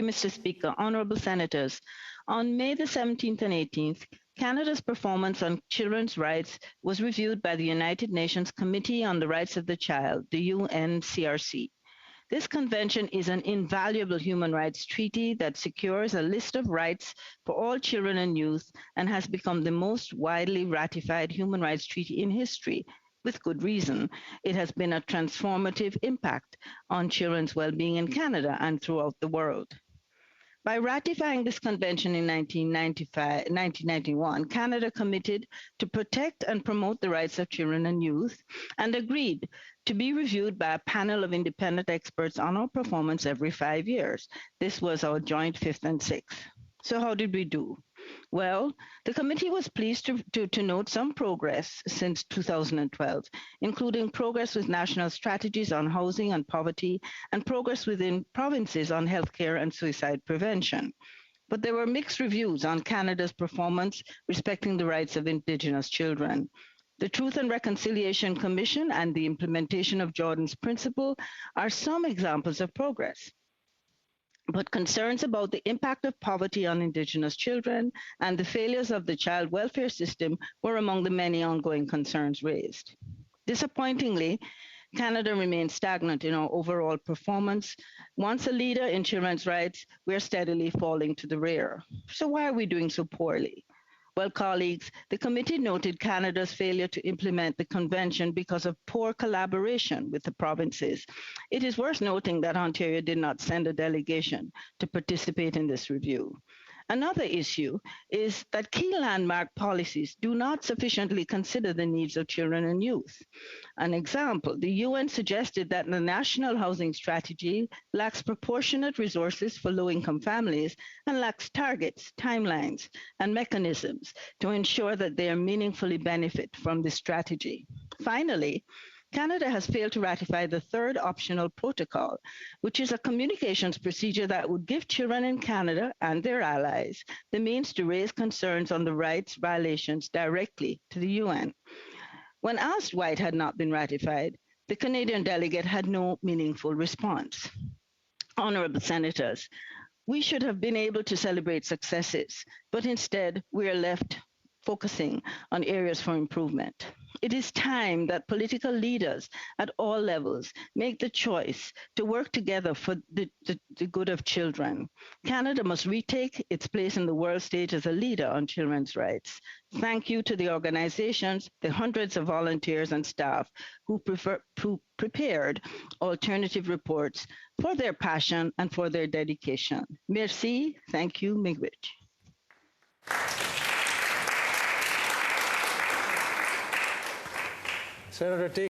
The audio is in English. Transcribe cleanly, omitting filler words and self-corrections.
you, Mr. Speaker. Honorable Senators, on May the 17th and 18th, Canada's performance on children's rights was reviewed by the United Nations Committee on the Rights of the Child, the UNCRC. This convention is an invaluable human rights treaty that secures a list of rights for all children and youth and has become the most widely ratified human rights treaty in history. With good reason. It has been a transformative impact on children's well-being in Canada and throughout the world. By ratifying this convention in 1991, Canada committed to protect and promote the rights of children and youth and agreed to be reviewed by a panel of independent experts on our performance every 5 years. This was our joint fifth and sixth. So how did we do? Well, the committee was pleased to note some progress since 2012, including progress with national strategies on housing and poverty and progress within provinces on healthcare and suicide prevention. But there were mixed reviews on Canada's performance respecting the rights of Indigenous children. The Truth and Reconciliation Commission and the implementation of Jordan's Principle are some examples of progress. But concerns about the impact of poverty on Indigenous children and the failures of the child welfare system were among the many ongoing concerns raised. Disappointingly, Canada remains stagnant in our overall performance. Once a leader in children's rights, we're steadily falling to the rear. So why are we doing so poorly? Well, colleagues, the committee noted Canada's failure to implement the convention because of poor collaboration with the provinces. It is worth noting that Ontario did not send a delegation to participate in this review. Another issue is that key landmark policies do not sufficiently consider the needs of children and youth. An example, the UN suggested that the National Housing Strategy lacks proportionate resources for low-income families and lacks targets, timelines, and mechanisms to ensure that they meaningfully benefit from this strategy. Finally, Canada has failed to ratify the third optional protocol, which is a communications procedure that would give children in Canada and their allies the means to raise concerns on the rights violations directly to the UN. When asked why it had not been ratified, the Canadian delegate had no meaningful response. Honourable Senators, we should have been able to celebrate successes, but instead we are left focusing on areas for improvement. It is time that political leaders at all levels make the choice to work together for the good of children. Canada must retake its place in the world stage as a leader on children's rights. Thank you to the organizations, the hundreds of volunteers and staff who prepared alternative reports for their passion and for their dedication. Merci, thank you, miigwech. Senator T.